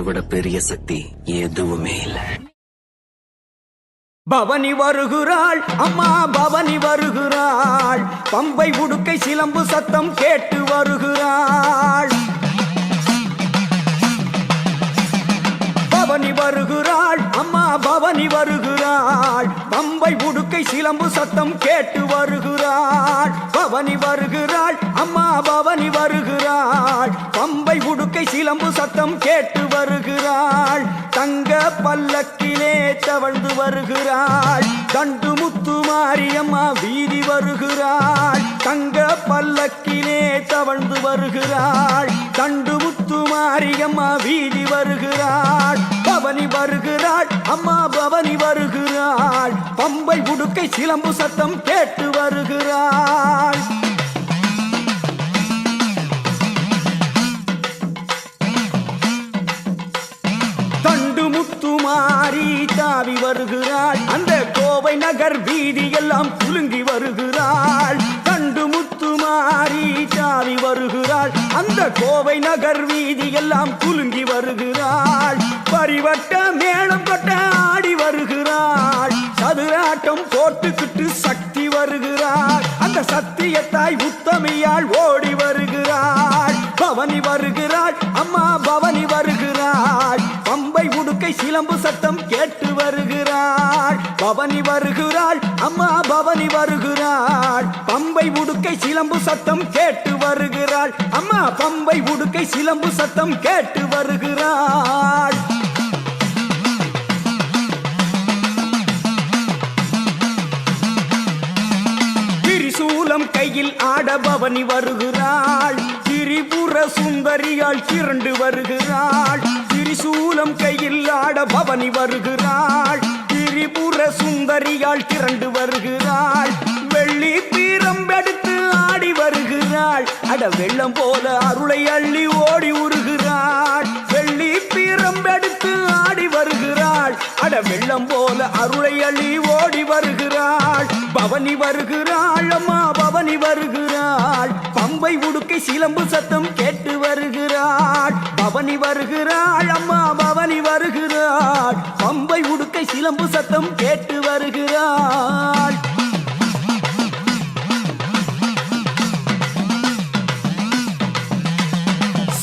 விட பெரிய சக்தி எதுவுமே இல்லை. பவனி வருகிறாள் அம்மா பவனி வருகிறாள், பம்பை உடுக்கை சிலம்பு சத்தம் கேட்டு வருகிறாள். பவனி வருகிறாள் அம்மா பவனி வருகிறாள், பம்பை உடுக்கை சிலம்பு சத்தம் கேட்டு வருகிறாள். பவனி வருகிறாள் அம்மா பவனி வருகிறாள், பம்பை உடுக்கை சிலம்பு சத்தம் கேட்டு வருகிறாள். தங்க பல்லக்கிலே தவழ்ந்து வருகிறாள், தண்டு முத்து மாரியம்மா வீதி வருகிறாள். தங்க பல்லக்கிலே தவழ்ந்து வருகிறாள், தண்டு முத்து மாரியம்மா வீதி வருகிறாள். பவனி வருகிறாள் அம்மா பவனி வருகிறாள், பம்பை உடுக்கை சிலம்பு சத்தம் கேட்டு வருகிறாள். தண்டு முத்து மாறி தாவி வருகிறாள், அந்த கோவை நகர் வீதி எல்லாம் குலுங்கி வருகிறாள். தண்டு முத்து மாறி தாவி வருகிறாள், அந்த கோவை நகர் வீதி எல்லாம் குலுங்கி வருகிறாள். பரிவட்ட மேளம் கொட்ட ஆடி வருகிறாள், சதுராட்டம் போட்டுக்கிட்டு சக்தி வருகிறாள். அந்த சத்தியத்தாய் உத்தமியாள் ஓடி வருகிறாள். பவனி வருகிறாள் அம்மா பவனி வருகிறாள், பம்பை உடுக்கை சிலம்பு சத்தம் கேட்டு வருகிறாள். பவனி வருகிறாள் அம்மா பவனி வருகிறாள், பம்பை உடுக்கை சிலம்பு சத்தம் கேட்டு வருகிறாள். அம்மா பம்பை உடுக்கை சிலம்பு சத்தம் கேட்டு வருகிறாள். திரிசூலம் கையில் ஆட பவனி வருகிறாள், திரிபுர சுந்தரியாள் திரண்டு வருகிறாள். திரிசூலம் கையில் ஆட பவனி வருகிறாள், திரிபுர சுந்தரியாள் திரண்டு வருகிறாள். வெள்ளி பீரம்பெடுத்து ஆடி வருகிறாள், அட வெள்ளம் போல அருளை அள்ளி ஓடி உருகிறாள். வெள்ளி பீரம்பெடுத்து ஆடி வருகிறாள், அட வெள்ளம் போல அருளை அள்ளி ஓடி வருகிறாள். பவனி வருகிறாள் அம்மா பவனி வருகிறாள், பம்பை உடுக்கை சிலம்பு சத்தம் கேட்டு வருகிறாள். பவனி வருகிறாள் அம்மா பவனி வருகிறாள், பம்பை உடுக்கை சிலம்பு சத்தம் கேட்டு வருகிறாள்.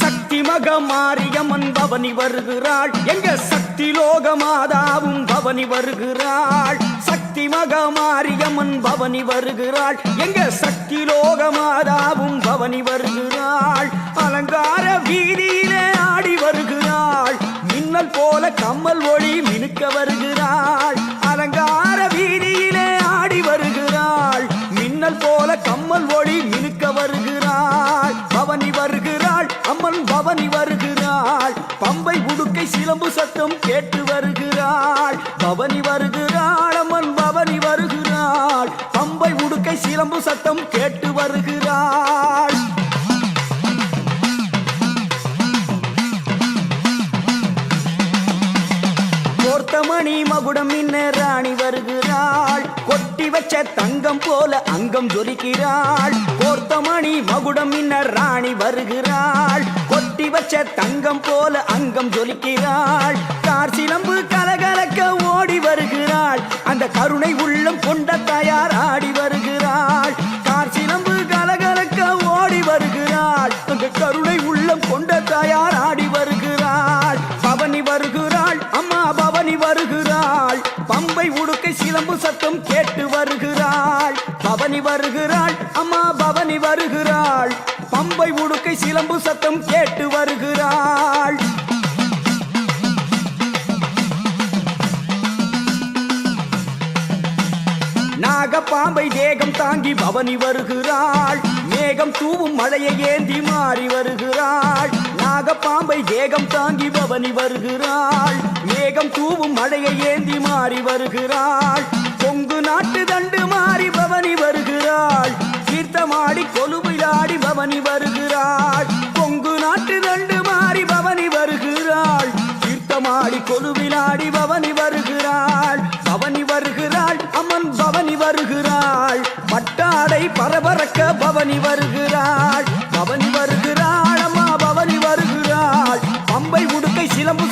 சக்தி மக மாரியம்மன் பவனி வருகிறாள், எங்க சக்தி லோக மாதாவும் பவனி வருகிறாள். சக்தி மக மாரியம்மன் பவனி வருகிறாள், எங்க சக்தி லோக மாதாவும் பவனி வருகிறாள். அலங்கார வீதியிலே ஆடி வருகிறாள், மின்னல் போல கம்மல் ஒளி மினுக்க வருகிறாள். அலங்கார வீதியிலே ஆடி வருகிறாள், மின்னல் போல கம்மல் ஒளி மினுக்க வருகிறாள். பவனி வருகிறாள் அம்மன் பவனி வருகிறாள், பம்பை உடுக்கை சிலம்பு சத்தம் கேட்டு வருகிறாள். பவனி வருகிறாள் அம்மன் பவனி வருகிறாள், பம்பை உடுக்கை சிலம்பு சத்தம் கேட்டு வருகிறாள். கோர்த்தமணி மகுடம் இன்ன ராணி வருகிறாள், கொட்டி வச்ச தங்கம் போல அங்கம் ஜொலிக்கிறாள். கோர்த்தமணி மகுடம் இன்ன ராணி வருகிறாள், கொட்டி வச்ச தங்கம் போல அங்கம் ஜொலிக்கிறாள். கார் சிலம்பு கலகலக்க ஓடி வருகிறாள், அந்த கருணை உள்ளம் கொண்ட தாயார் ஆடி வருகிறாள். கார் சிலம்பு கலகலக்க ஓடி வருகிறாள், அந்த கருணை உள்ளம் கொண்ட தாயார் ஆடி வருகிறாள். பவனி வருகிறாள் அம்மா பவனி வருகிறாள், பம்பை உடுக்கை சிலம்பு சத்தம் கேட்டு வருகிறாள். பவனி வருகிறாள் அம்மா பவனி வருகிறாள், பம்பை உடுக்கை சிலம்பு சத்தம் கேட்டு வருகிறாள். நாகப்பாம்பை தேகம் தாங்கி பவனி வருகிறாள், மேகம் தூவும் மழையை ஏந்தி மாறி வருகிறாள். நாகப்பாம்பை தேகம் தாங்கி பவனி வருகிறாள், மேகம் தூவும் மழையை ஏந்தி மாறி வருகிறாள். கொங்கு நாட்டு தண்டு மாறி பவனி வருகிறாள், தீர்த்தமாடி கொலுவிலாடி பவனி வருகிறாள். கொங்கு நாட்டு தண்டு மாறி பவனி வருகிறாள், தீர்த்தமாடி கொலுவிலாடி பவனி வருகிறாள். பவனி வருகிறாள் அம்மன் பவனி வருகிறாள், பட்டாடை பரபரக்க பவனி வருகிறாள். பவனி வருகிறாள் அம்மா பவனி வருகிறாள், பம்பை உடுக்கை சிலம்பு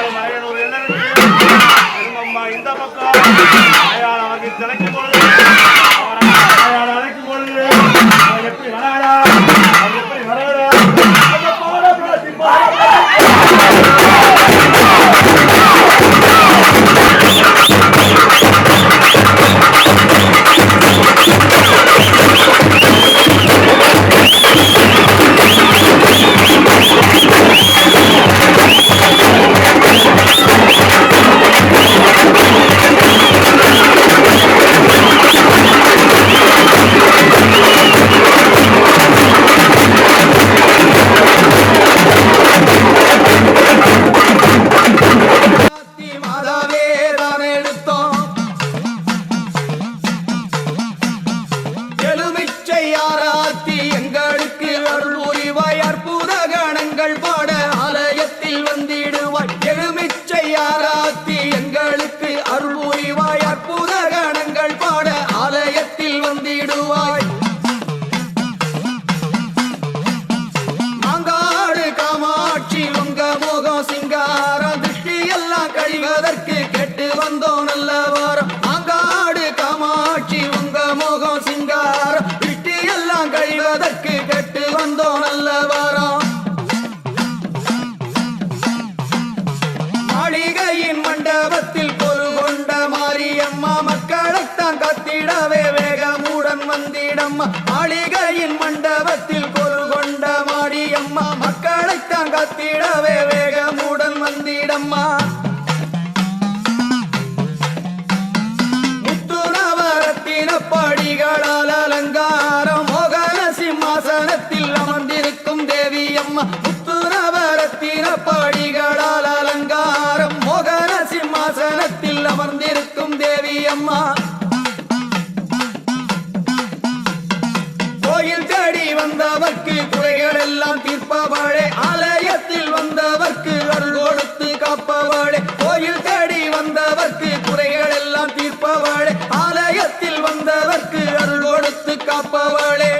மலையனூர் என்ன திரும்பம்மா இந்த பக்கம் அயாள் அவருக்கு திளைக்கும் பொழுது அயாள் அழைக்கும் பொழுது அவர் எப்படி வராடா அவர் எப்படி வராடா மாளிகையின் மண்டபத்தில் கொரு கொண்ட மாரியம்மா மக்களைத்தான் கத்திடவே வேகமுடன் வந்திடம்மா முத்து நவரத்தின படிகளால் அலங்காரம் மோகன சிம்மாசனத்தில் அமர்ந்திருக்கும் தேவியம்மா முத்து நவரத்தின படிகளால் அலங்காரம் மோகன சிம்மாசனத்தில் அமர்ந்திருக்கும் தேவியம்மா வந்தவர்க்கு குறைகள் எல்லாம் தீர்ப்பவளே ஆலயத்தில் வந்தவர்க்கு அருள் கொடுத்து காப்பவளே கோயில் தேடி வந்தவர்க்கு குறைகள் எல்லாம் தீர்ப்பவளே ஆலயத்தில் வந்தவர்க்கு அருள் கொடுத்து காப்பவளே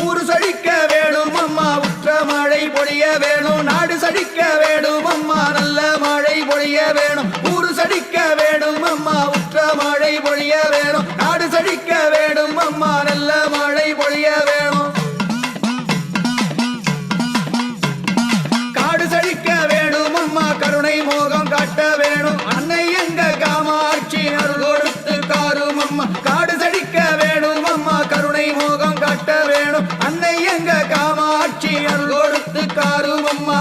ஊரு சடிக்க வேணும் அம்மா உற்ற மழை பொழிய வேணும் நாடு சடிக்க வேணும் அம்மா நல்ல மழை பொழிய வேணும் ஊரு சடிக்க வேணும் அம்மா உற்ற மழை பொழிய வேணும் நாடு சடிக்க வேணும் அம்மா நல்ல மழை பொழிய வேணும் காடு சடிக்க வேணும் அம்மா கருணை மோகம் காட்ட வேணும் அன்னை எங்க காமாட்சி அருள் கொடுத்து காரும் அம்மா காடு சடிக்க வேணும் அம்மா கருணை மோகம் காட்ட வேணும் அன்னை எங்க காமாட்சி அருள் கொடுத்து காரும் அம்மா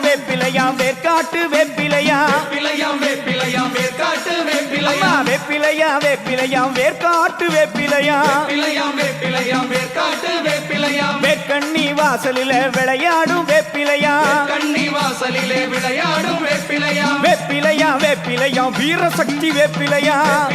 வேப்பிலையாம் வேர்க்காட்டு வேப்பிலையாம் வேப்பிலையாம் வேர்க்காட்டு வேப்பிலையாம் வேப்பிலையாம் வேர்க்காட்டு வேப்பிலையாம் வேர்க்காட்டு வேப்பிலையாம் வேக்கண்ணி வாசலில விளையாடும் வேப்பிலையாம் கண்ணி வாசலிலே விளையாடும் வேப்பிலையாம் வேப்பிலையாம் வீரசக்தி வேப்பிலையாம்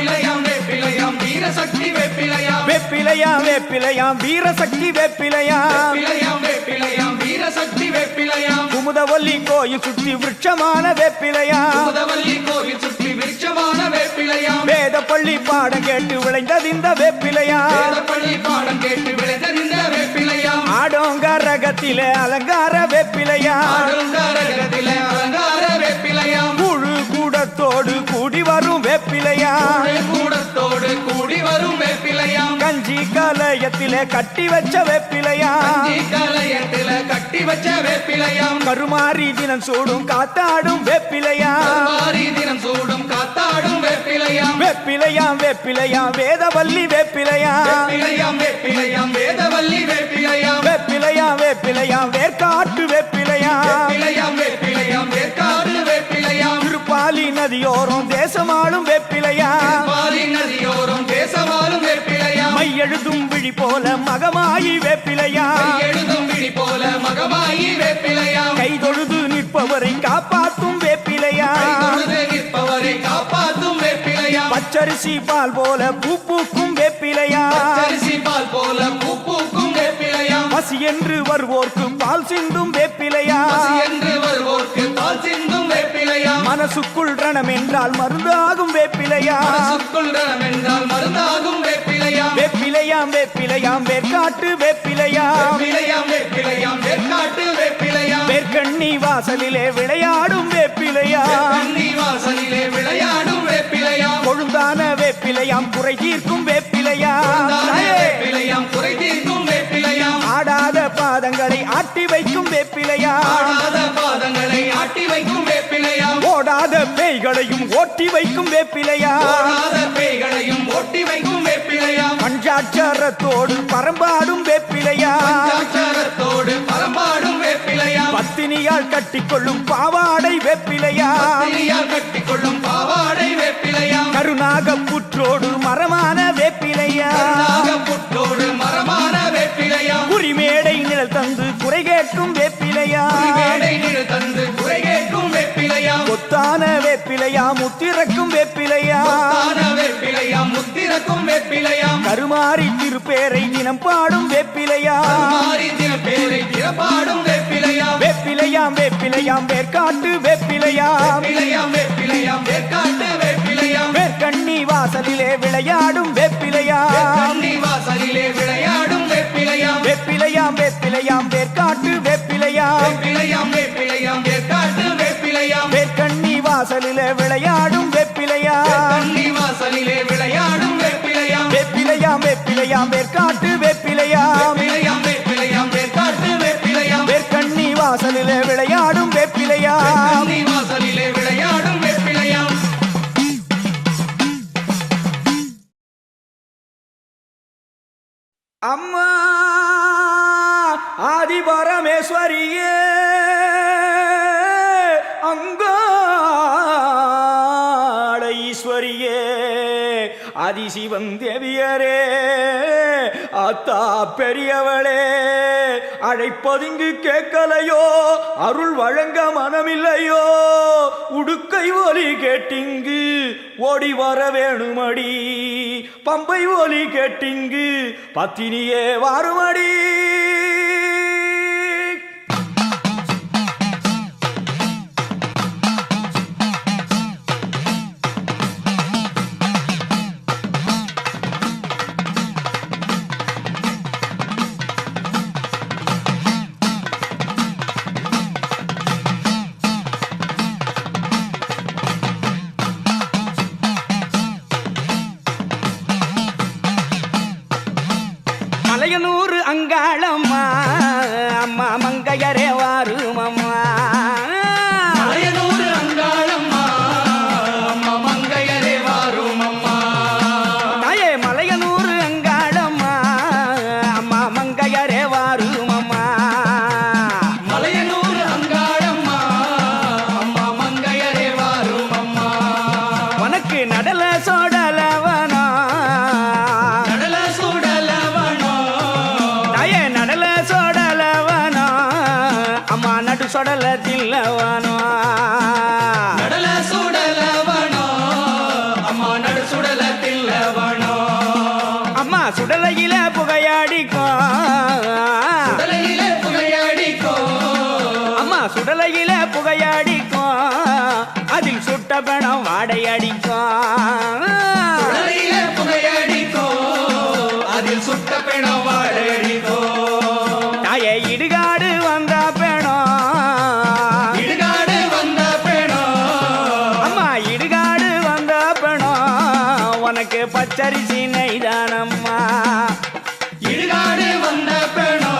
வீரசக்தி வேப்பிலையாம் வேப்பிலையாம் வீரசக்தி வேப்பிலையாம் வீரசக்தி வீரசக்தி வேப்பிலையாம் குமுதவல்லி கோயில் சுற்றி விருட்சமான வேப்பிலையாம் குமுதவல்லி கோயில் சுற்றி விருட்சமான வேப்பிலையாம் வேத பள்ளி பாடம் கேட்டு விளைந்தது இந்த வேப்பிலையாம் வேதப்பள்ளி பாடம் கேட்டு விளைந்த வேப்பிலையாம் ஆடோங்கரகத்திலே அலங்கார வேப்பிலையாம் ஆடுங்காரகத்திலே அலங்கார வேப்பிலையாம் முழு கூடத்தோடு கூடி வரும் வேப்பிலையாம் கூடத்தோடு கூடி வரும் வேப்பிலையாம் கஞ்சி கலயத்திலே கட்டி வச்ச வேப்பிலையாம் கலயத்தில கட்டி வச்ச வேப்பிலையாம் கருமாரி தினம் சூடும் காத்தாடும் வேப்பிலையாம் மாறி தினம் சூடும் காத்தாடும் வேப்பிலையாம் வேப்பிலையாம் வேப்பிலையாம் வேதவல்லி வேப்பிலையாம் வேப்பிலையாம் வேப்பிலையாம் வேதவல்லி வேப்பிலையாம் வேப்பிலையாம் வேப்பிலையாம் வேர்க்காட்டு வேப்பிலையாம் வேப்பிலையாம் வேப்பிலையாம் வேற்காடு வேப்பிலையாம் திருப்பாலி நதியோரம் தேசமாளும் வேப்பிலையாம் பாலி நதியோரம் தேசமாலும் வேப்பிலையாம் மை எழுதும் விழி போல மகமாயி வேப்பிலையாம் எழுதும் விழி போல மகமாயி வேப்பிலையாம் கை தொழுது நிற்பவரை காப்பாத்தும் வேப்பிலையாம் தொழுது நிற்பவரை காப்பாற்றும் வேப்பிலையாம் பச்சரிசி பால் போல பூ பூக்கும் வேப்பிலையாம் அரிசி பால் போல பூ பூக்கும் வேப்பிலையாம் பசி என்று வருவோர்க்கு பால் சிந்தும் வேப்பிலையாம் என்று வருவோர்க்கு பால் சிந்தும் வேப்பிலையாம் மனசுக்குள் ரணம் என்றால் மருந்தாகும் வேப்பிலையாம் மனசுக்குள் ரணம் என்றால் மருந்தாகும் வேப்பிலையாம் வேப்பிலையாம் வேப்பிலையாம் வேர்க்காட்டு வேப்பிலையாம் வேப்பிலையாம் வேப்பிலையாம் வேற்காட்டு வேப்பிலையாம் வேர்க்கண்ணி வாசலிலே விளையாடும் வேப்பிலையாம் கன்னி வாசலிலே விளையாடும் வேப்பிலையாம் கொழுந்தான வேப்பிலையாம் குறை தீர்க்கும் வேப்பிலையாம் வேப்பிலையாம் குறை தீர்க்கும் வேப்பிலையாம் ஆடாத பாதங்களை ஆட்டி வைக்கும் வேப்பிலையாம் ஆடாத பாதங்களை ஆட்டி வைக்கும் வேப்பிலையாம் ஓடாத பேய்களையும் ஓட்டி வைக்கும் வேப்பிலையாம் ஓடாத பேய்களையும் ஓட்டி வைக்கும் வேப்பிலையாம் பஞ்சாட்சரத்தோடு பரம்பாடும் வேப்பிலையாம் பஞ்சாட்சரத்தோடு பரம்பாடும் வேப்பிலையாம் பத்தினியால் கட்டிக்கொள்ளும் பாவாடை வேப்பிலையாம் திரியால் கட்டிக்கொள்ளும் பாவாடை வேப்பிலையாம் கருணாக புற்றோடு மரமான வேப்பிலையாம் புட்டோடு மரமான வேப்பிலையாம் குறிமேடை நிழல் தந்து குறை கேட்கும் வேப்பிலையாம் மேடை நிழல் தந்து குறை கேட்கும் வேப்பிலையாம் கொத்தான வேப்பிலையாம் முத்திறக்கும் வேப்பிலையாம் ஆன வேப்பிலையாம் முத்திரக்கும் வேப்பிலையாம் கருமாறி திருப்பேரை தினம் பாடும் வேப்பிலையாம் மாறி தின பேரை திறப்பாடும் வேப்பிலையாம் வேப்பிலையாம் வேப்பிலையாம் வேர்க்காட்டு வேப்பிலையாம் வேப்பிலையாம் வேப்பிலையாம் வேற்காட்டு வேப்பிலையாம் வேர்க்கண்ணி வாசலிலே விளையாடும் வேப்பிலையாம் கன்னி வாசலிலே விளையாடும் வேப்பிலையாம் வேப்பிலையாம் வேப்பிலையாம் வேர்க்காட்டு வேப்பிலையாம் வேப்பிலையாம் வேப்பிலையாம் வேற்காட்டு வேப்பிலையாம் வேர்க்கண்ணி வாசலிலே விளையாடும் வேப்பிலையாம் கன்னி வாசலிலே விளையாடும் வேப்பிலையாம் வேப்பிலையாம் வேப்பிலையாம் வேர்க்காட்டு வேப்பிலையாம் வேப்பிலையாம் வேப்பிலையாம் வேற்காட்டு வேப்பிலையாம் வேர்க்கண்ணி வாசலிலே விளையாடும் வேப்பிலையாம் கன்னி வாசலிலே விளையாடும் வேப்பிலையாம் அம்மா ஆதிபரமேஸ்வரியே அங்காள ஈஸ்வரியே ஆதிசிவன் தேவியரே ஆத்தா பெரியவளே அழைப்பதிங்கு கேட்கலையோ அருள் வழங்க மனமில்லையோ உடுக்கை ஒலி கேட்டிங்கு ஓடி வர வேணுமடி பம்பை ஒலி கேட்டிங்கு பத்தினியே வாருமடி மலையனூர் அங்காளம்மா வாடை அடிக்கும் சுடலையில புகையடிக்கும் அதில் சுட்ட பிணம் வாடடிக்கும் தாயே இடுகாடு வந்த பெணம் இடுகாடு வந்த பிணம் அம்மா இடுகாடு வந்த பெணம் உனக்கு பச்சரிசி நெய்தானம்மா இடுகாடு வந்த பிணம்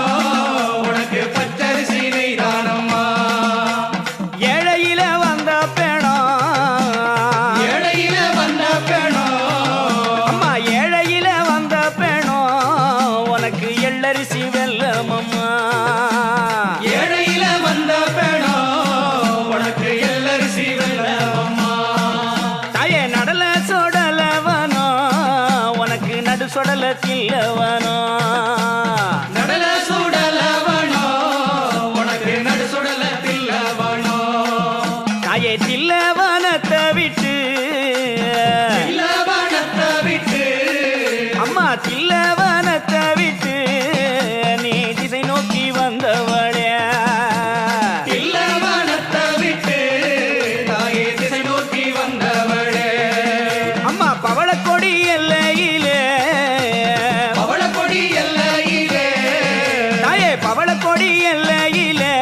உனக்கு பச்சரிசி நெய்தானம்மா ஏழையில வந்த பெணம் ஏழையில வந்த பிணம் அம்மா ஏழையில வந்த பெணம் உனக்கு எள்ளரிசி வெல்லமம்மா ஏழையில வந்த பிணம் உனக்கு எல்லரிசி வெல்லமம்மா தாயே நடல சொடலவனோ உனக்கு நடு சொடல தில்லவனோ நடல சுடலவனோ உனக்கு நடு சுடல தில்லவனோ தாயே தில்லவனத்தை விட்டு தில்லவனத்தை விட்டு அம்மா தில்லவனத்தை விட்டு நீ திசை நோக்கி வந்தவளே தில்லவனத்தை விட்டு தாயே திசை நோக்கி வந்தவளே அம்மா பவளக்கொடி எல்லையிலே பவளக்கொடி எல்லையிலே தாயே பவளக்கொடி எல்லையிலே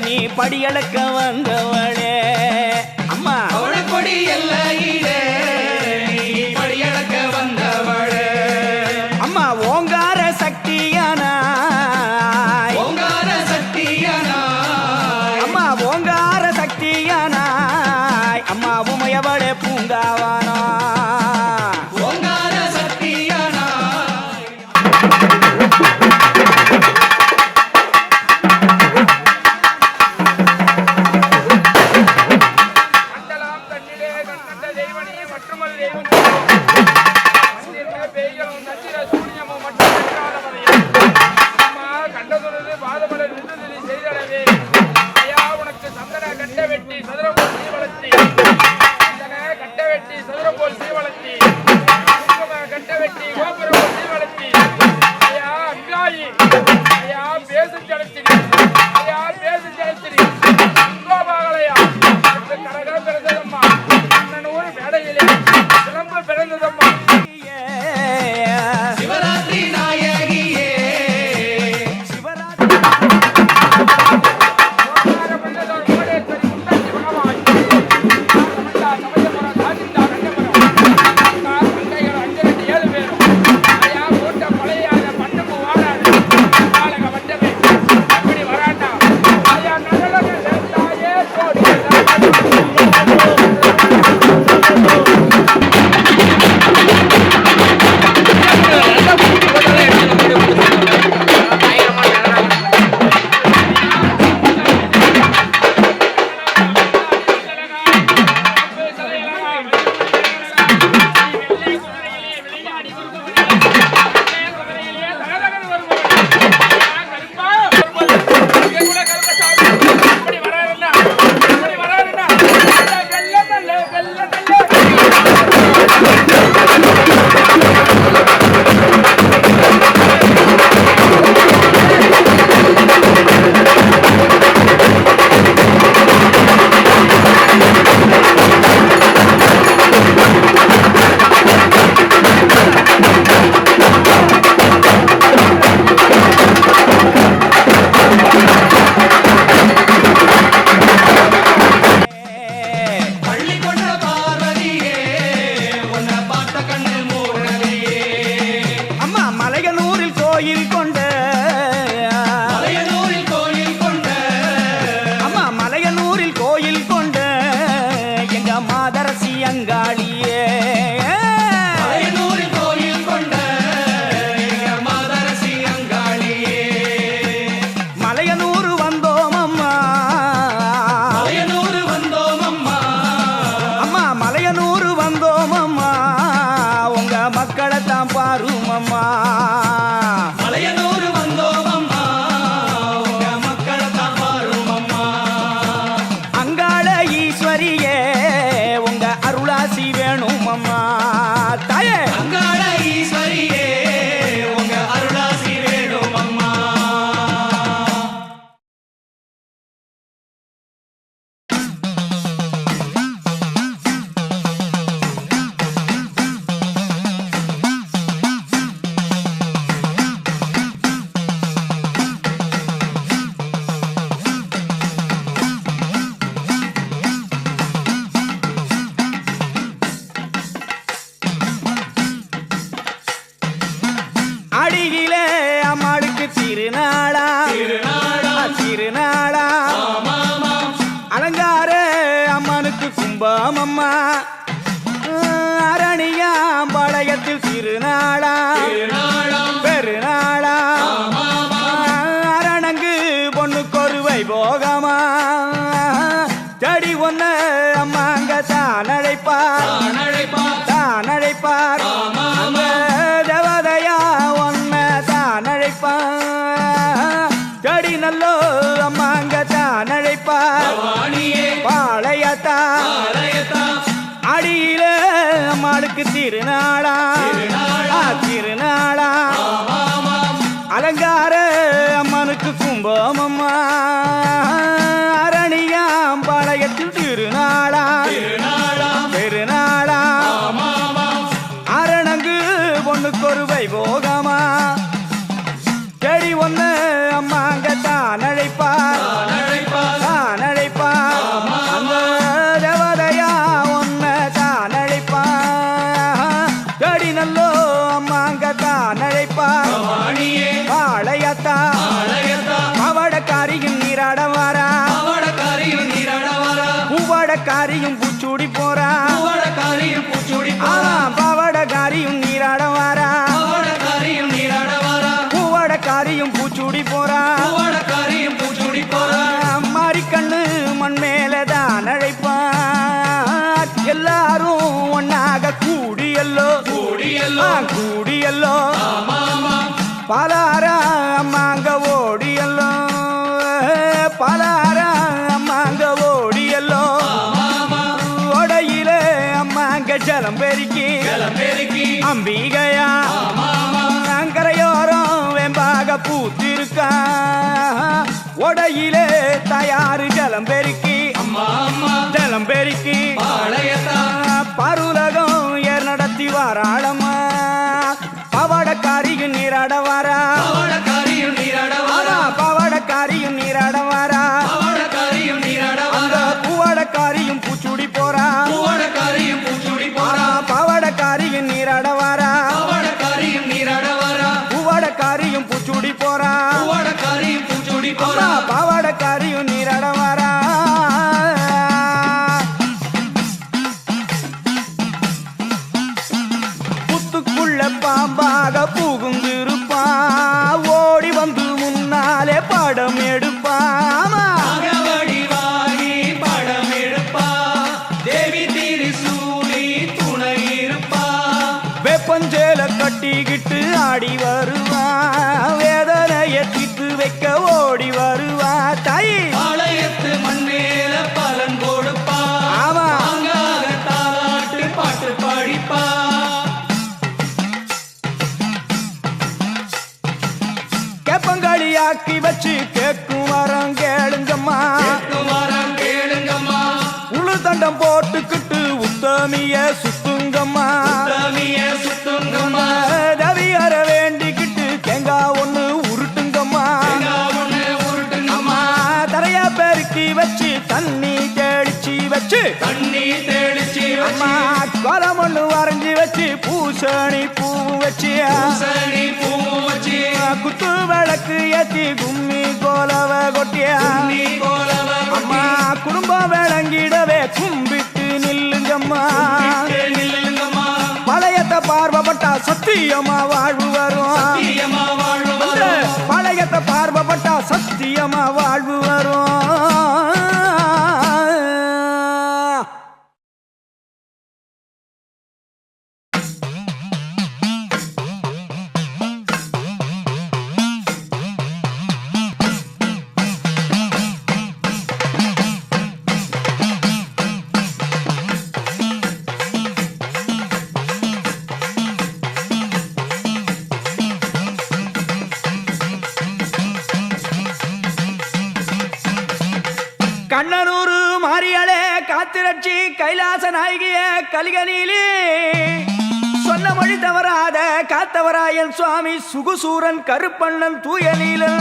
நீ படியளக்க வந்தவளே அம்மா பவளக்கொடி எல்லையிலே நீ படியளக்க வந்தவளே அம்மா ஓங்கார சக்தியானாய் ஓங்கார சக்தியனாய் அம்மா ஓங்கார சக்தியானாய் அம்மா உமையவளே பூங்காவானா ஓங்கார சக்தியனாய் மண்டலாம் தன்னிலே கண்கண்ட தெய்வனி மற்றுமல் தெய்வம் மந்திர பேய்களும் நந்திர சூரியமும் மட்டும் வென்றாதவரையும் அம்மா கண்டதுனது பாதமலர் விருதுதி செய்தளவே ஐயா உனக்கு சந்தன கட்ட வெட்டி சதுரம் போல் சீவளத்தி சந்தன கட்ட வெட்டி சதுரம் போல் சீவளத்தி குங்கும கட்ட வெட்டி கோபுரம் போல் சீவளத்தி ஐயா அங்காயி ஐயா பேசு ஜலத்திரி ஐயா பேசு ஜலத்திரி கோபாகலையா கரக பிறந்ததம்மா அண்ணனூர் மேடையிலே சிலம்பு பிறந்ததம்மா சிவராத்திரி நாயகியே சிவராத்திரி பிறந்ததோர் கோடேஸ்வரி முத்தச்சி மகவாய் தமிழா சமயபுரம் சாதிந்தா கண்டபுரம் கங்கைகள் 5 2 7 பேரும் ஐயா போட்ட பழையாத பட்டப்பு வாடாது காலக வட்டமே அப்படி வராண்டா ஐயா நகலக சேர்த்தாயே கோடி பள்ளி கொண்ட பார்வதியே உன்னை பார்த்த கண்ணு மூடலையே அம்மா மலையனூரில் கோயில் கொண்ட மலையனூரில் கோயில் கொண்ட அம்மா மலையனூரில் கோயில் கொண்ட எங்க மாதரசி அங்காளியே மலையனூரில் கோயில் கொண்ட எங்க மாதரசி அங்காளியே மலையனூர் வந்தோம் அம்மா மலையனூர் வந்தோம் அம்மா அம்மா மலையனூர் வந்தோம் அம்மா உங்க மக்களை தான் பாரும் அம்மா மலையனூர் வந்தோம் அம்மா உங்க மக்களை தான் பாரும் அம்மா அங்காள ஈஸ்வரியே உங்க அருளாசி வேணும் அம்மா தாயே அங்காள ஈஸ்வரியே உங்க அருளாசி வேணும் அம்மா கும்பம் அம்மா அரணியாம்பாளையத்தில் திருநாளா பெருநாளா அரணங்கு பொண்ணுக்கொரு வைபோகமா செடி ஒண்ணு அம்மாங்க தான் அழைப்பார் அந்த தேவதையா ஒன்ன தான் அழைப்பார் செடி நல்லோ அம்மாங்க தான் அழைப்பார் பாளையத்தா அடியில அம்மாளுக்கு திருநாளா திருநாளா அலங்கார அம்மனுக்கு கும்பம் அம்மா அரணியாம்பாளையத்தில் திருநாளா பெருநாளா அரணங்கு பொண்ணுக்கொரு வைபோகமா செடி ஒண்ணு அம்மாங்க தான் அழைப்பார் அந்த தேவதையா ஒன்ன தான் அழைப்பார் செடி நல்லோ அம்மாங்க தான் அழைப்பார் பாளையத்தா பவடக்காரியும் நீராட வாரா பூவடக்காரியும் பூச்சூடி போறா பவடக்காரியும் நீராட வாரா பூவடக்காரியும் பூச்சூடி போறா மாரிக்கண்ணு மண் மேலதான் அழைப்பார் எல்லாரும் ஒன்னாக கூடியல்லோ பலாரா அம்மாங்க ஓடியல்லோ ஓடையில அம்மாங்க ஜலம் பெருக்கி அம்பிகையா கரையோரம் வெம்பாக பூத்திருக்கா ஒடையிலே தயாரு ஜலம் பெருக்கி பருலகம் ஏர் நடத்தி வாராளம்மா பவடக்காரியும் நீராட வாரா பவடக்காரியும் நீராட வாரா அந்த பூவடக்காரியும் பூச்சூடி போறா பவடக்காரியும் நீராட வாரா பூவடக்காரியும் பூச்சூடி போறா பவடக்காரியும் நீராட வாரா புத்துக்குள்ள பாம்பாக புகுந்திருப்பா ஓடி வந்து முன்னாலே படம் எடுப்பாமா வெப்பஞ்சேல கட்டிக்கிட்டு ஆடி வருவா வேதனைய தீர்த்து வைக்க ஓடி வருவா தாய் மண்மேல பலன் கொடுப்பா ஆமா பாட்டு படிப்பா கேப்பங்காளியாக்கி வச்சு கேட்கும் வரம் கேளுங்கம்மா உளு தண்டம் போட்டுக்கிட்டு உத்தமிய சுத்துங்கம்மா தவியற வேண்டிக்கிட்டு தேங்காய் ஒண்ணு உருட்டுங்கம்மா அம்மா தரையா பெருக்கி வச்சு தண்ணி தெளிச்சு வச்சு அம்மா கோலம் ஒண்ணு வரைஞ்சி வச்சு பூசணி பூ வச்சு குத்து விளக்கு ஏத்தி கும்மி கோலவ கொட்டியா அம்மா குடும்பம் விளங்கிடவே கும்பிட்டு நில்லுங்கம்மா பழையத்தை பார்வப்பட்டா சத்தியமா வாழ்வு வரும் பழையத்தை பார்வப்பட்டா சத்தியமா வாழ்வு வரும் கண்ணனூரு மாரியாளே காத்திரட்சி கைலாச நாயகிய கலிகனிலே சொன்ன மொழி தவறாத காத்தவராயன் சுவாமி சுகுசூரன் கருப்பண்ணன் தூயலீலன்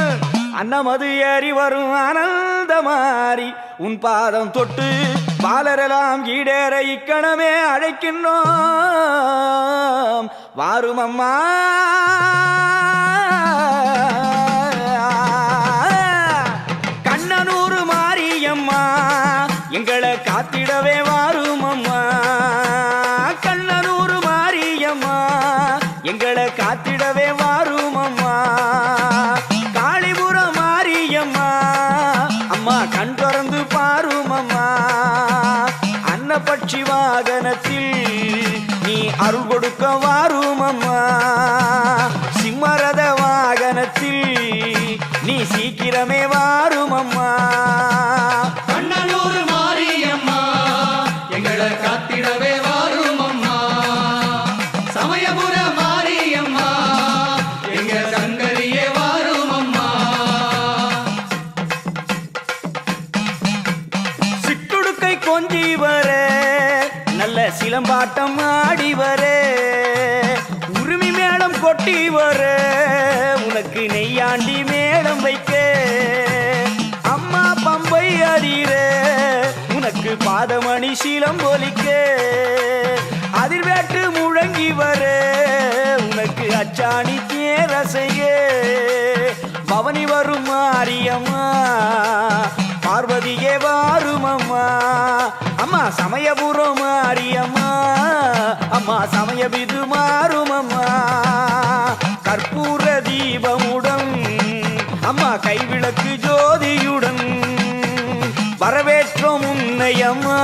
அன்னமது ஏறி வரும் ஆனந்த மாறி உன் பாதம் தொட்டு பாலரெல்லாம் ஈடேற இக்கணமே அழைக்கின்றோம் வாரும் அம்மா கண்ணனூரு மாரியம்மா எங்களை காத்திடவே வாரும் அம்மா கண்ணனூர் மாரியம்மா எங்களை காத்திடவே வாரும் அம்மா காளிபுரம் மாரியம்மா அம்மா கண் திறந்து பாரும் அம்மா அன்னபட்சி வாகனத்தில் நீ அருள் கொடுக்க வாரும் அம்மா சிம்மரத வாகனத்தில் நீ சீக்கிரமே வாரும் அம்மா கண்ணனூர் மாரியம்மா எங்களை காத்திடவே வாரும் அம்மா சமயபுர மாரியம்மா எங்க சங்கரியே வாரும் அம்மா சிட்டுடுக்கை கொஞ்சி வர நல்ல சிலம்பாட்டம் ஆடி வர உரிமை மேளம் கொட்டி வர உனக்கு நெய்யாண்டி மேளம் வைக்க அம்மா பம்பை அறிற உனக்கு பாதமணி சீலம்பொலிக்க அதிர்வேட்டு முழங்கி வர உனக்கு அச்சாணி தேரசைய பவனி வரும் மாரியம்மா பார்வதியே வாரும் அம்மா அம்மா சமயபுரம் மாரியம்மா அம்மா சமயபிது மாறும் அம்மா கற்பூர தீபமுடன் அம்மா கைவிளக்கு ஜோதியுடன் வரவேற்றோம் உன்னை அம்மா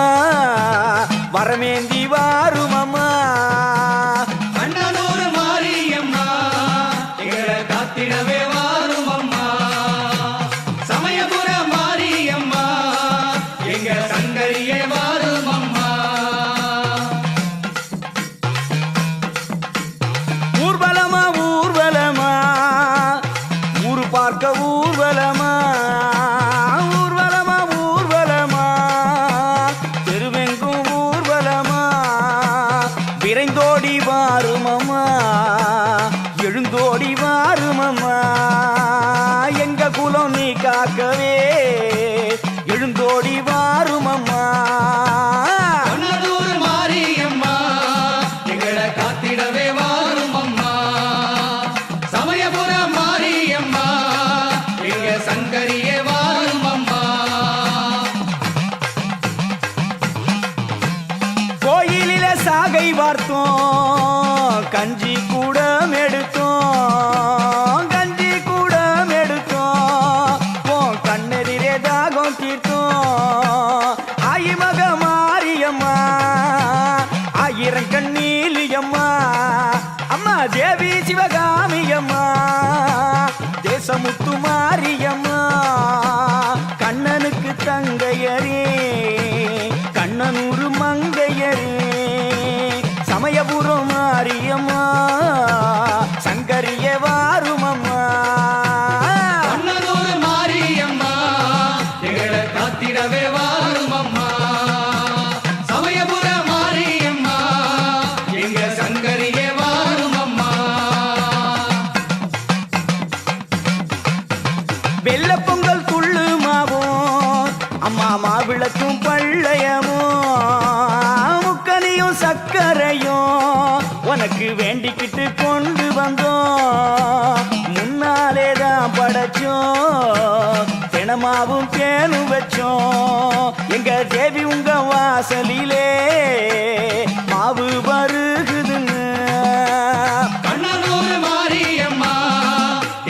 வரமேந்தி வாரும் அம்மா கண்ணனூர் மாரியம்மா எங்களை காத்திடவே வாரும் அம்மா சமயபுர மாரியம்மா எங்க சங்கரியே வாரும் அம்மா ஊர்வலமா ஊர்வலமா ஊரு பார்க்க ஊர்வலமா ஊர்வலமா ஊர்வலமா தெருவெங்கும் ஊர்வலமா விரைந்தோடி வாருமம்மா எழுந்தோடி வாருமம்மா எங்க குலம் நீ காக்கவே எழுந்தோடி வாருமம்மா கண்ணனூர் மாரியம்மா எங்களை காத்திடவே வாரும் அம்மா சமயபுர மாரியம்மா எங்க சங்கரியே வாரும் அம்மா கோயிலில சாகை பார்த்தோம் கஞ்சி கூட எடுத்தோம் கஞ்சி கூட எடுத்தோம் கண்ணெதிரே தாகம் தீர்த்தோம் ஆயிமக மாரியம்மா ஆயிரம் கண்ணீலியம்மா அம்மா தேவி சிவகாமியம்மா தேசமுத்து மாரியம்மா கண்ணனுக்கு தங்கையரே கண்ணனூர் மங்கையரே சமயபுரம் மாரியம்மா சங்கரிய வாருமம்மா கண்ணனூர் மாரியம்மா எங்களை காத்திடவே வாரும் அம்மா சமயபுர மாரியம்மா எங்க சங்கரியே வாரும் அம்மா வெள்ள பொங்கல் துள்ளு மாவும் அம்மா மாவிளக்கும் பள்ளையமும் முக்கனியும் சக்கரையும் உனக்கு வேண்டிக்கிட்டு கொண்டு வந்தோம் முன்னாலே தான் படைச்சோம் தினமாவும் தேனும் வச்சோம் எங்க தேவி உங்க வாசலிலே மாவு வருகுதுன்னு கண்ணனூர் மாரியம்மா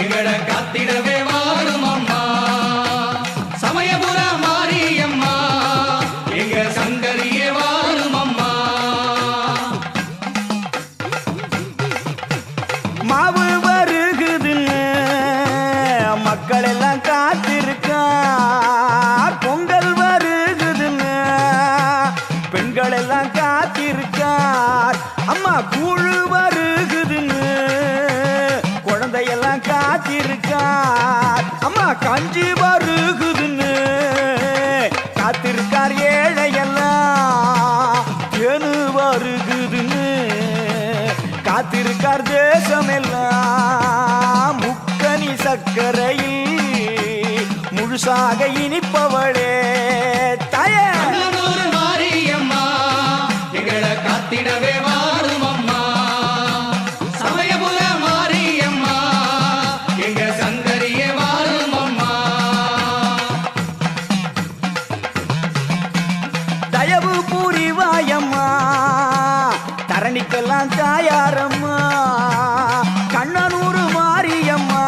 எங்களை காத்திடவே வாரும் அம்மா சமயபுர மாரியம்மா எங்க சங்கரியே வாரும் அம்மா மாவு வருகுதுன்னு மக்கள் எல்லாம் காத்திருக்கா பொங்கல் வருகுதுன்னு பெண்கள் எல்லாம் காத்திருக்கார் அம்மா கூழு வருகுதுன்னு குழந்தையெல்லாம் காத்திருக்கார் அம்மா கஞ்சி வருகுதுன்னு காத்திருக்கார் ஏழையெல்லாம் தேனு வருகுதுன்னு காத்திருக்கார் தேசமெல்லாம் முக்கனி சக்கரையில் முழுசாக இனிப்பவளே தாயே கண்ணனூர் மாரியம்மா எங்களை காத்திடவே வாரும் அம்மா சமயபுர மாரியம்மா எங்க சங்கரியே வாரும் அம்மா தயவு புரிவாயம்மா தரணிக்கெல்லாம் தாயாரம்மா கண்ணனூர் மாரியம்மா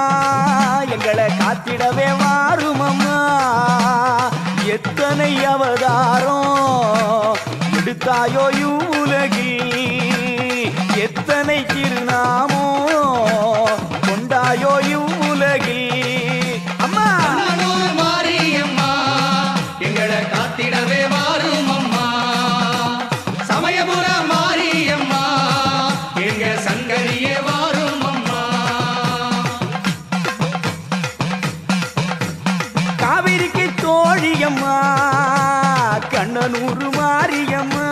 எங்களை காத்திடவே வாருமம்மா எத்தனை அவதாரம் எடுத்தாயோ உலகில் எத்தனை திருநாமோ கொண்டாயோ உலகில் அம்மா கண்ணனூர் மாரியம்மா எங்களை காத்திடவே வாரும் அம்மா சமயபுர மாரியம்மா எங்க சங்கரியே வாரும் அம்மா காவிரிக்கு தோழியம்மா கண்ணனூர் மாரியம்மா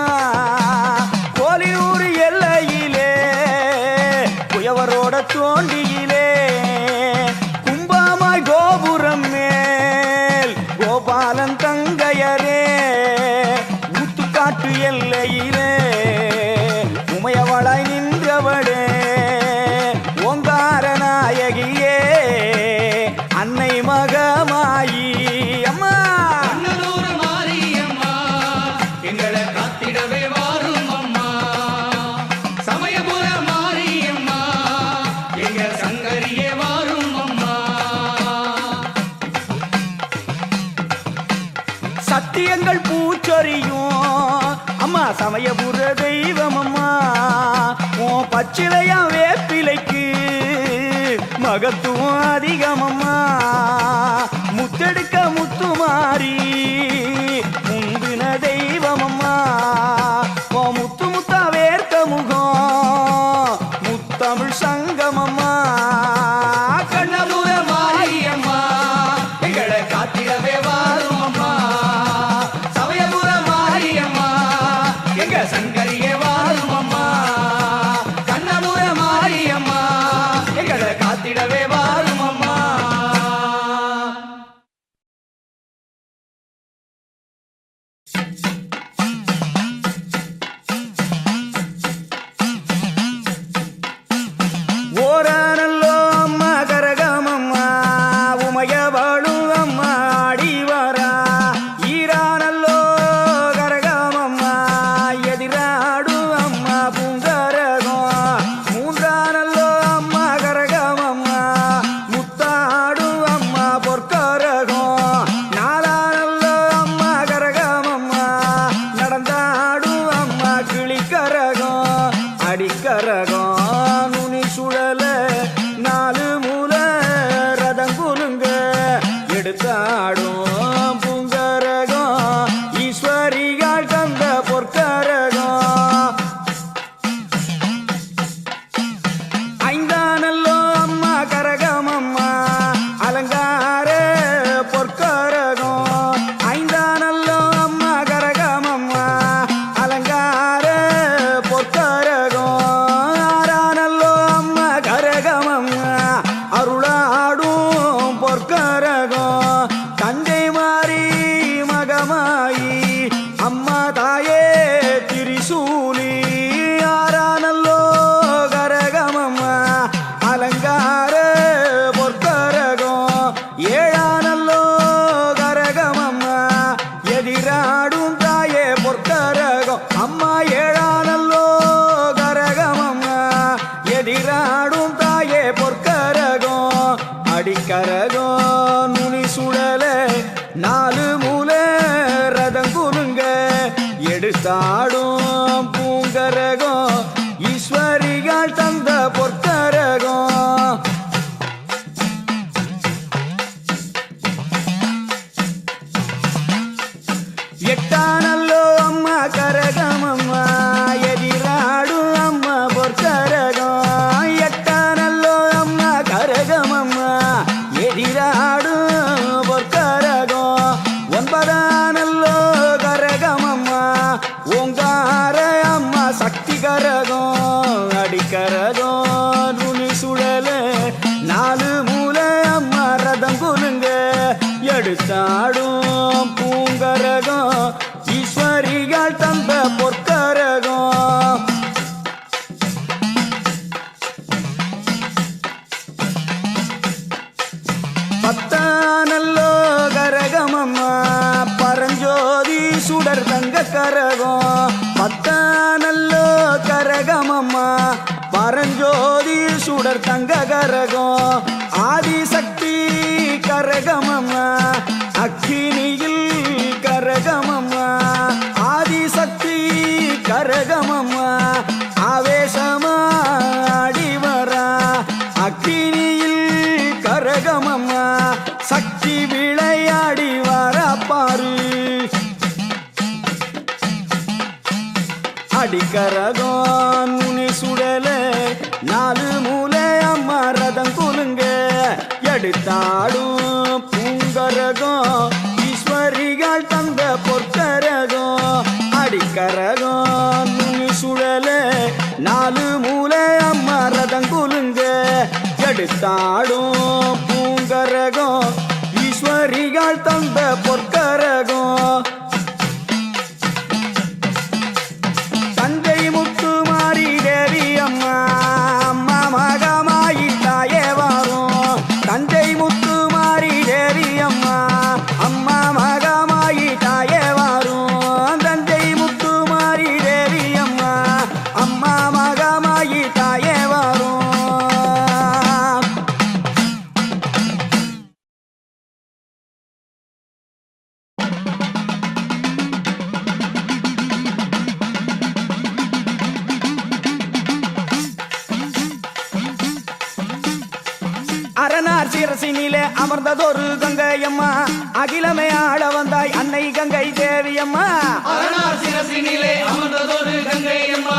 கோலியூர் எல்லையிலே குயவரோட தோண்டியிலே கும்பாமாய் கோபுரம் மேல் கோபாலன் தங்கையரே ஊத்துக்காட்டு எல்லையிலே உமையவளாய் நின்றவளே ஓங்கார நாயகியே அன்னை மகமாயி அம்மா கண்ணனூர் மாரியம்மா எங்களை காத்திடவே வாரும் அம்மா சமயபுர மாரியம்மா எங்க சங்கரியே வாரும் அம்மா சத்தியங்கள் பூச்சொரியும் அம்மா சமயபுர தெய்வம் அம்மா உன் பச்சிலையா வேப்பிலைக்கு மகத்துவம் அதிகமம்மா முத்தெடுக்க முத்துமாரி முந்தின தெய்வமம்மா ஓ முத்து முத்தா வேர்த்த முகம் முத்தமிழ் சங்கமம்மா கண்ணபுர மாரியம்மா எங்களை காத்திடவே வாரும் அம்மா சமயபுர மாரியம்மா எங்க சங்கரியே வாரும் அம்மா கண்ணபுர மாரியம்மா எங்களை காத்திடவே வாரும் அம்மா ஓரானல்லோ அம்மா கரகமம்மா உமையவளும் அம்மா ஆடி வரா ஈரானல்லோ கரகமம்மா எதிராடும் அம்மா பூங்கரகம் மூன்றானல்லோ அம்மா கரகமம்மா முத்தாடும் அம்மா பொற்கரகம் நாலானல்லோ அம்மா கரகமம்மா நடந்தாடும் அம்மா கிளிக்கரகம் அடிக்கரகம் நுனி சுழல நாலு மூல ரதங்குலுங்க எடுத்தாடும் பூங்கரகம் ஈஸ்வரியால் தந்த பொற்கரகம் ஐந்தானல்லோ அம்மா கரகமம்மா அலங்கார பொற்கரகம் ஐந்தானல்லோ அம்மா கரகமம்மா அலங்கார பொற்கரகம் ஆறானல்லோ அம்மா கரகமம்மா அருளாடும் பொற்கரகம் தந்தை மாறி மகமாயி அம்மா தாயே திரிசூலி ஆறானல்லோ கரகமம்மா அலங்கார பொற்கரகம் ஏழானல்லோ கரகமம்மா எதிராடும் தாயே பொற்கரகம் அம்மா ஏழானல்லோ கரகமம்மா எதிராடும் தாயே பொற்கரகம் அடிக்கரகம் நுனி சுழல நாலு மூல ரதங்குலுங்க எடுத்தாடும் பூங்கரகம் ஈஸ்வரியால் தந்த பொற்கரகம் எட்டானல்லோ அம்மா கரகமம்மா எதிராடும் அம்மா பொற்கரகம் எட்டானல்லோ அம்மா கரகமம்மா எதிராடும் பொற்கரகம் ஒன்பதானல்லோ கரகமம்மா ஓங்கார அம்மா சக்தி கரகம் அடிக்கரகம் நுனி சுழல நாலு மூல அம்மா ரதம் குலுங்க எடுத்தாடும் பூங்கரகம் ஈஸ்வரியால் தந்த பொற்கரகம் பத்தானல்லோ கரகமம்மா பரஞ்சோதி சுடர் தங்க கரகம் பத்தானல்லோ கரகமம்மா பரஞ்சோதி சுடர் தங்க கரகம் ஆதிசக்தி கரகமம்மா அக்கினியில் கரகமம்மா ஆதிசக்தி கரகமம்மா ஆவேசமா அடிவரா அக்கினியில் கரகமம்மா சக்தி விளையாடி வர பாரு அடிக்கரகம் நுனி சுடல நாலு மூலை அம்மா ரதம் குலுங்க எடுத்தாடும் பூங்கரகம் ஈஸ்வரிகள் தந்த பொற்கரகம் அடிக்கரகம் நுனி சுடல நாலு மூலை அம்மா ரதம் குலுங்க எடுத்தாடும் பூங்கரகம் ஈஸ்வரிகள் தந்த பொற்கரகம் தஞ்சை முத்து மாறி தேவி அம்மா அம்மா மகமாயி தாயே வாரும் தஞ்சை முத்து மாறி தேவி அம்மா அம்மா மகமாயி தாயே வாரும் தஞ்சை முத்து மாறி தேவி அம்மா அம்மா மகமாயி தாயே வாரும் அரணார் சிரசினிலே அமர்ந்ததொரு கங்கையம்மா அகிலமே ஆள வந்தாய் அன்னை கங்கை தேவியம்மா அரணார் சிரசினிலே அமர்ந்ததொரு கங்கையம்மா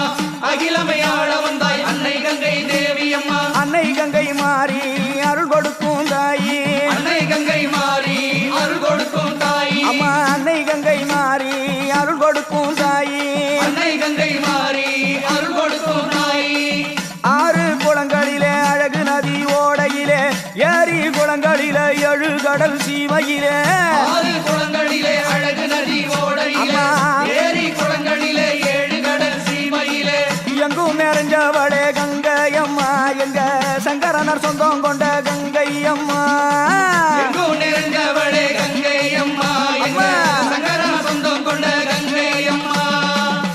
அகிலமை ஆள வந்தாய் அன்னை கங்கை தேவியம்மா அன்னை கங்கை மாறி அருள் கொடுக்கும் தாயி அன்னை கங்கை மாறி அருள் கொடுக்கும் தாயி அம்மா அன்னை கங்கை மாறி அருள் கொடுக்கும் தாயி அன்னை கங்கை மாறி அருள் கொடுக்கும் தாயி ஆறு குளங்களிலே அழகு நதி ஓடையிலே ஏரி குளங்களிலே எழு கடல் சீமையிலே ஆறு குளங்களிலே அழகு நதி ஓடையிலே ஏரி குளங்களிலே ஏழு கடல் சீமையிலே எங்கும் நிறைஞ்சவளே கங்கையம்மா எங்க சங்கரனர் சொந்தம் கொண்ட கங்கையம்மா எங்கும் நிறைஞ்சவளே கங்கையம்மா எங்க சங்கரன சொந்தம் கொண்ட கங்கையம்மா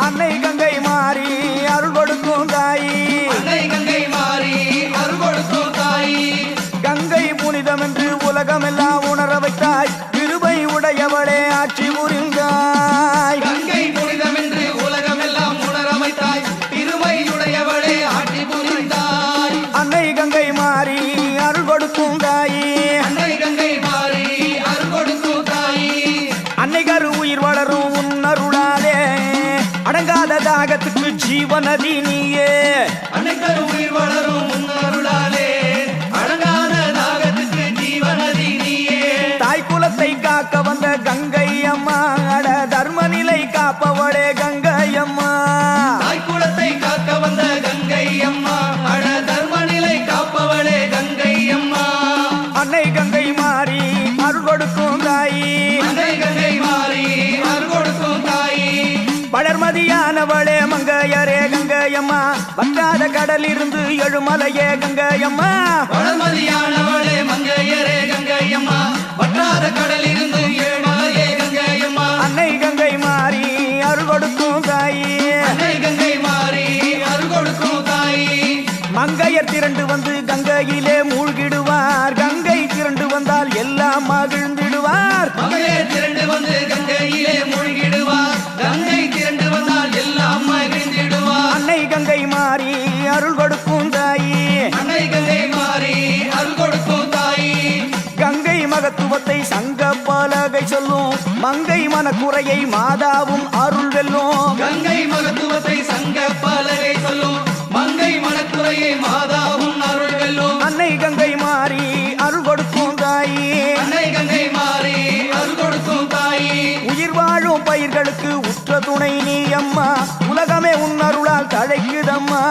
அன்னை கங்கை மாறி அருள் கொடுக்கும் தாயி அன்னை கங்கை மாறி அருள் கொடுக்கும் தாயி கங்கை புனிதம் என்று உலகமெல்லாம் உணர வைத்தாய் கிருபை உடையவளே ஆட்சி புரிந்தாய் கங்கை புனிதம் என்று உலகமெல்லாம் உணர வைத்தாய் திருமையுடையவளே ஆட்சி புரிந்தாய் அன்னை கங்கை மாறி அருள் கொடுக்கும் தாயி அன்னை கங்கை மாறி அருள் கொடுக்கும் தாயி அன்னை கரு உயிர் வளரும் உன்னருளாலே அடங்காத தாகத்துக்கு ஜீவநதி நீயே அன்னைக்கரு உயிர் வளரும் முன்னருளாலே அடங்காத தாகத்துக்கு ஜீவநதி நீயே தாய் குலத்தை காக்க வந்த கங்கை அம்மா அட தர்ம நிலை காப்பவளே கங்கை அம்மா தாய்க்குளத்தை காக்க வந்த கங்கை அம்மா அட தர்ம நிலை காப்பவளே கங்கை அம்மா அன்னை கங்கை மாறி அருள் கொடுக்கும் தாயி அன்னை கங்கை மாறி அருள் கொடுக்கும் தாயி வளர்மதியானவளே மங்கையரே கங்கையம்மா வற்றாத கடல் இருந்து எழுமலையே கங்கையம்மா வளர்மதியானவளே மங்கையரே கங்கையம்மா வற்றாத கடல் இருந்து ஏழுமலையே கங்கையம்மா அன்னை கங்கை மாறி அருள் கொடுக்கும் தாயி அன்னை கங்கை மாறி அருள் கொடுக்கும் தாயி மங்கையர் திரண்டு வந்து கங்கையிலே மூழ்கிடுவார் கங்கை திரண்டு வந்தால் எல்லாம் மகிழ்ந்திடுவார் மங்கையே திரண்டு வந்து கங்கையிலே மூழ்கிடுவார் கங்கை திரண்டு வந்தால் எல்லாம் மகிழ்ந்திடுவார் அன்னை கங்கை மாறி அருள் கொடுக்கும் தாயி அன்னை கங்கை மாறி அருள் கொடுக்கும் தாயி கங்கை மகத்துவத்தை சங்க பலகை சொல்லும் மங்கை மனக்குறையை மாதாவும் அருள் வெல்லும் கங்கை மகத்துவத்தை சங்க பலகை சொல்லும் மங்கை மனக்குறையை மாதாவும் அருள் வெல்லும் அன்னை கங்கை மாறி அருள் கொடுக்கும் தாயி அன்னை கங்கை மாறி அருள் கொடுக்கும் தாயி உயிர் வாழும் பயிர்களுக்கு உற்ற துணை நீ அம்மா உலகமே உன் அருளால் தழைக்குதம்மா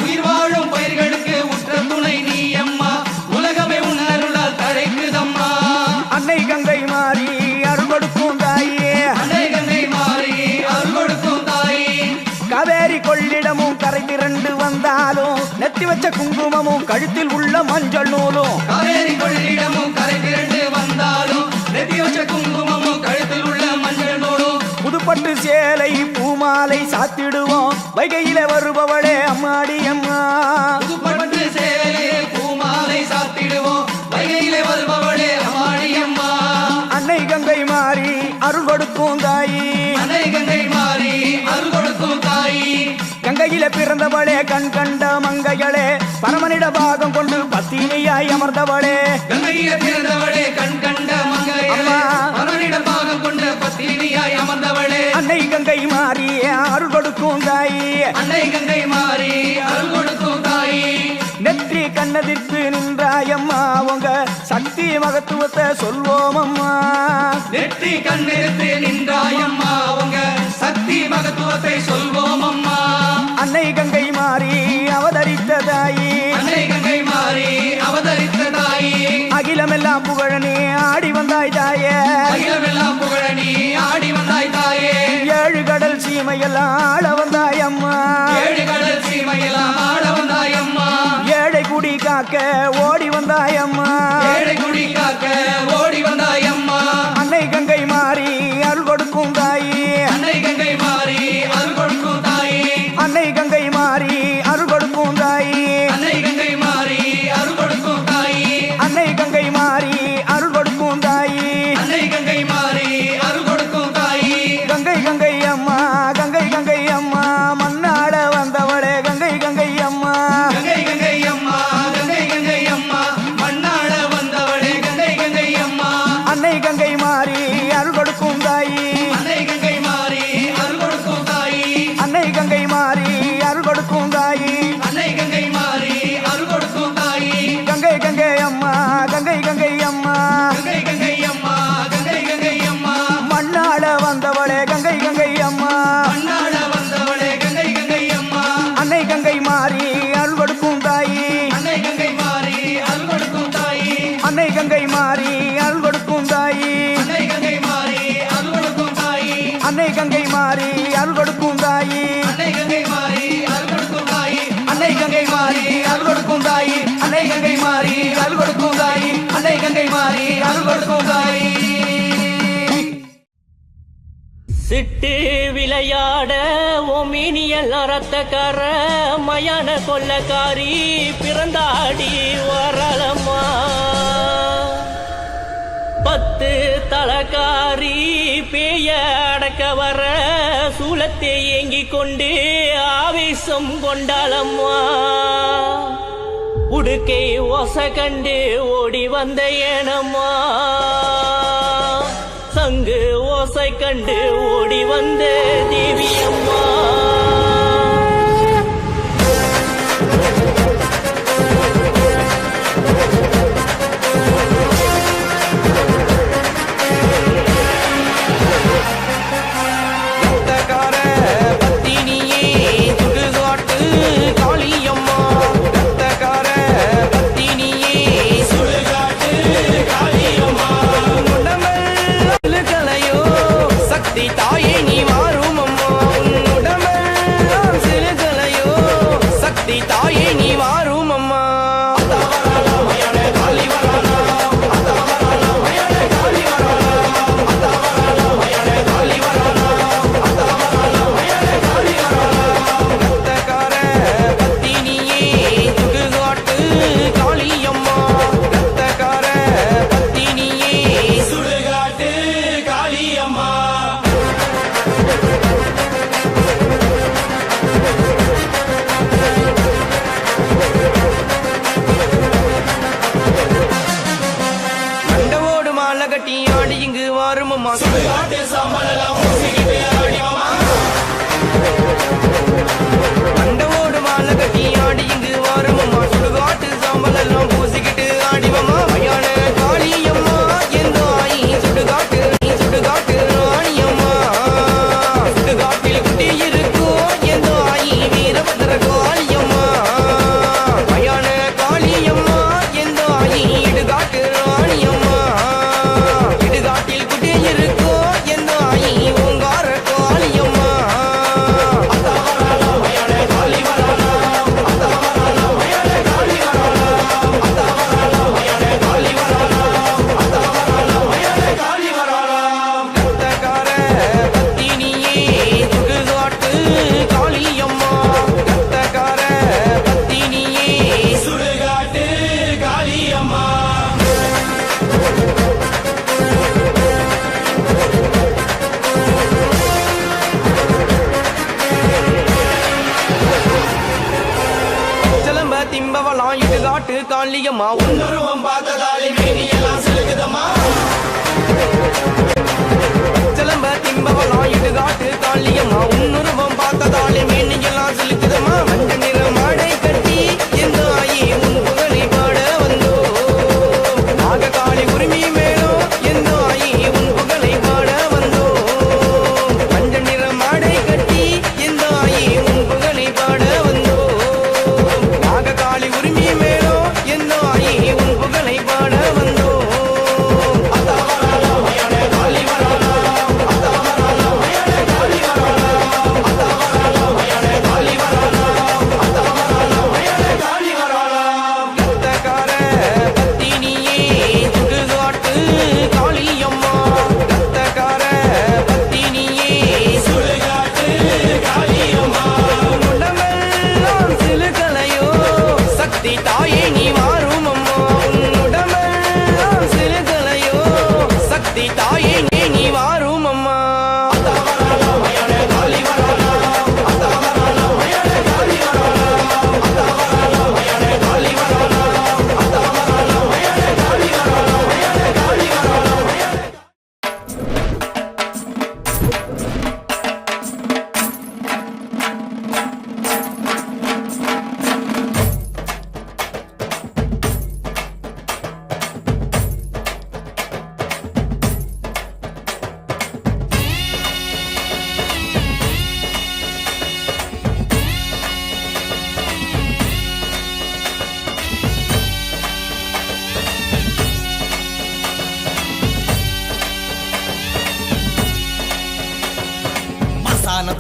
உயிர் வாழும் பயிர்களுக்கு உற்ற துணை நீ அம்மா உலகமே உன் அருளால் தழைக்குதம்மா அன்னை கங்கை மாறி அருள் கொடுக்கும் தாயே அன்னை கங்கை மாறி அருள் கொடுக்கும் தாயி காவேரி கொள்ளிடமும் கரை திரண்டு வந்தாலும் நெத்தி வச்ச குங்குமமும் கழுத்தில் உள்ள மஞ்சள் நூலும் காவேரி கொள்ளிடமும் கரை திரண்டு வந்தாலும் நெத்தி வச்ச குங்குமமும் கழுத்தில் உள்ள மஞ்சள் நூலும் புதுப்பட்டு சேலை பூமாலை சாத்திடுவோம் வைகையில வருபவளே அம்மாடி அம்மா புதுப்பட்டு சேலையிலே பூமாலை சாத்திடுவோம் வைகையிலே வருபவளே அம்மாடி அம்மா அன்னை கங்கை மாறி அருள் கொடுக்கும் தாயி அன்னை கங்கை மாறி அருள் கொடுக்கும் தாயி கங்கையில பிறந்தவளே கண் கண்ட மங்கைகளே பரமனிட பாகம் கொண்டு பத்தினியாய் அமர்ந்தவளே கங்கையிலே பிறந்தவளே கண் கண்ட மங்கைகளே அம்மா. பரமனிடம் பாகம் கொண்ட பத்தினியாய் அமர்ந்தவளே அன்னை கங்கை மாறி அருள் கொடுக்கும் தாயி அன்னை கங்கை மாறி அருள் கொடுக்கும் தாயி நெற்றி கண்ணதிர்த்து நின்றாயம்மா உங்க சக்தி மகத்துவத்தை சொல்வோம் அம்மா நெற்றி கண்ணெடுத்து நின்றாயம்மா அவங்க சக்தி மகத்துவத்தை சொல்வோம் அம்மா அன்னை கங்கை மாறி அவதரித்த தாயி அன்னை கங்கை மாறி அவதரித்த தாயி அகிலமெல்லாம் புகழனே ஆடி வந்தாய் தாயே அகிலமெல்லாம் புகழ நீ ஆடி வந்தாய் தாயே ஏழு கடல் சீமையெல்லாம் ஆள வந்தாய் அம்மா ஏழு கடல் சீமையெல்லாம் ஆட வந்தாய் அம்மா ஏழை குடி காக்க ஓடி வந்தாய் அம்மா ஏழை குடி காக்க ஓடி வந்தாய் அம்மா அன்னை கங்கை மாறி அருள் கொடுக்கும் தாயி அன்னை கங்கை மாறி அருள் கொடுக்கும் தாயி அன்னை கங்கை மாறி அருள் கொடுக்கும் தாயி அன்னை கங்கை மாறி அருள் கொடுக்கும் தாயி அன்னை கங்கை மாறி அருள் கொடுக்கும் தாயி அன்னை கங்கை மாறி அருள் கொடுக்கும் தாயி கங்கை கங்கை அம்மா கங்கை கங்கை அம்மா மண்ணாட வந்தவளே கங்கை கங்கை அம்மா கங்கை கங்கை அம்மா கங்கை கங்கை அம்மா மண்ணாட வந்தவளே கங்கை கங்கை அம்மா அன்னை கங்கை மாறி அருள் கொடுக்கும் தாயி அன்னை கங்கை மாறி அருள் கொடுக்கும் தாயி அன்னை கங்கை மாறி அருள் கொடுக்கும் தாயி அன்னை கங்கை மாறி அருள் கொடுக்கும் தாயி கங்கை கங்கை அம்மா கங்கை கங்கை அம்மா கங்கை கங்கை அம்மா கங்கை கங்கை அம்மா மண்ணாட வந்தவளே கங்கை கங்கை அம்மா மண்ணாட வந்தவளே கங்கை கங்கை அம்மா அன்னை கங்கை மாறி அருள் கொடுக்கும் தாயி அன்னை கங்கை மாறி அருள் கொடுக்கும் தாயி அன்னை கங்கை மாறி அருள் கொடுக்கும் தாயி அன்னை கங்கை மாறி அருள் கொடுக்கும் தாயி அன்னை கங்கை மாறி அருள் கொடுக்கும் தாயி அன்னை கங்கை மாறி அருள் கொடுக்கும் தாயி அன்னை கங்கை மாறி அருள் கொடுக்கும் தாயி அன்னை கங்கை மாறி அருள் கொடுக்கும் தாயி அன்னை கங்கை மாறி அருள் கொடுக்கும் தாயி சிட்டு விளையாட ஓமினியல் ரத்தக்கார மயான கொள்ளக்காரி பிறந்தாடி வரலம்மா 10 தலக்காரி பேய அடக்க வர சூலத்தை ஏங்கிக் கொண்டு ஆவேசம் கொண்டாளம்மா உடுக்கை ஓச கண்டு ஓடி வந்த ஏனம்மா சங்கு ஓசை கண்டு ஓடி வந்த தேவியம்மா தாயே நீ மாறும் அம்மா திம்பவலாம் இடுகாட்டு காளியம்மா உன்னருவம் பார்த்ததாலே மேனியெல்லாம் செலுகுதம்மா சிலம்ப திம்பவலாம் இடுகாட்டு காளியம்மா உன்னுருவம் பார்த்ததாலே மேனியெல்லாம் செலுகுதம்மா மஞ்ச நிற மாடை கட்டி எந்த ஆயி உன் புகழை பாட வந்தோ நாக காளி உரிமை மேலோ எந்த ஆயி உன் புகழை பாட வந்தோ மஞ்ச நிற மாடை கட்டி எந்த ஆயி உன் புகழை பாட வந்தோ நாக காளி உரிமை மேலோ எந்த ஆயி உன் புகழை பாட வந்தோ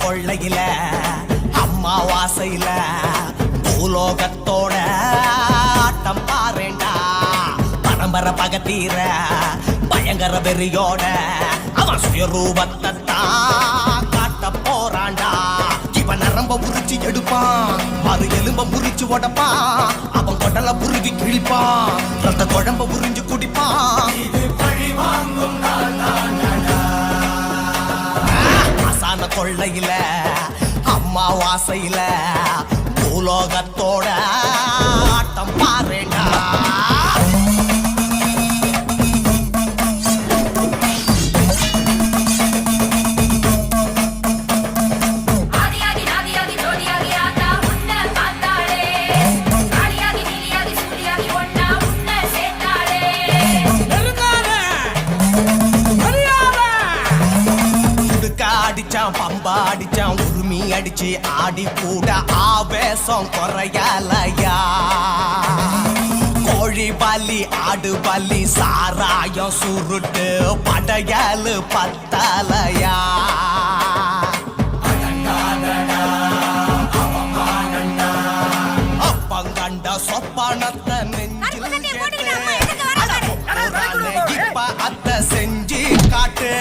கொள்ளையில அம்மாவாசையில பூலோகத்தோட ஆட்டம் பாருண்டா பரம்பரை பகத்தீர பயங்கர வெறியோட அவன் சுயரூபத்தை தான் காட்ட போறான்டா இவன் நரம்ப முறிச்சு எடுப்பான் மறு எலும்ப முறிச்சு உடப்பான் அவன் கொடல புருவி கிழிப்பான் ரத்த குழம்ப உறிஞ்சு குடிப்பான் இது பழி வாங்கும் அசான கொள்ளையில அம்மாவாசையில பூலோகத்தோட ஆட்டம் பாருண்டா பம்பா அடிச்சான் உரிமை அடிச்சு ஆடி கூட ஆவேசம் குறையலையா கோழி பலி ஆடு பலி சாராயம் சுருட்டு படையலு பத்தலையா அப்பங்கண்ட சொப்பனத்தை நெஞ்சில் இப்ப அத்தை செஞ்சு காட்டு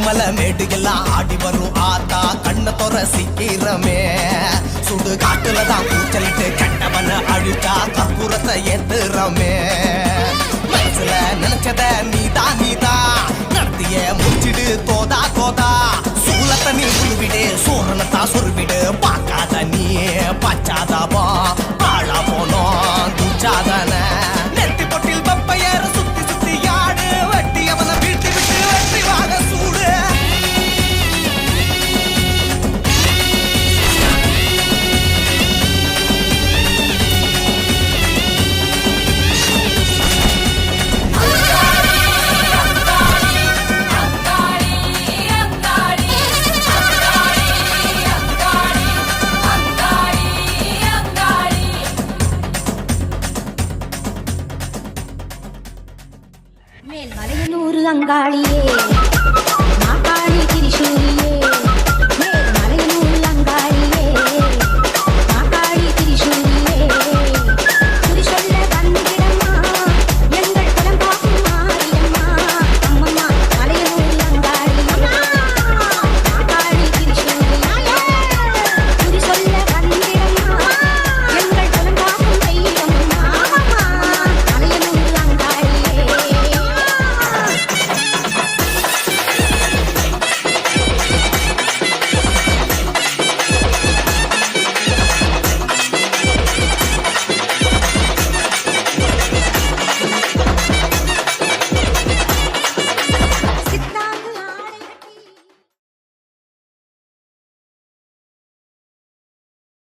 மலை மேடு எல்லாம் ஆடி வரும் ஆத்தா கண்ண தொற சீக்கிரமே சுடு காட்டுலதான் கூச்சலிட்டு கெட்டவன அழுத்தா கற்பூரத்தை ஏத்துறமே மனசுல நினைச்சத நீதா நடத்திய முடிச்சிடு தோதா சூலத்தை நீ சுருவிடு சூரனத்தா சுருவிடு பார்க்காத நீ பச்சாதாபா ஆளா போனோம் துச்சாதன நெத்தி பொட்டில் பப்பையற சுத்தி யாடு வெட்டி அவனை வீட்டு விட்டு வெற்றி வாங்க சூடு மேல்மலையனூர் அங்காளியே மாகாளி திரிசூலியே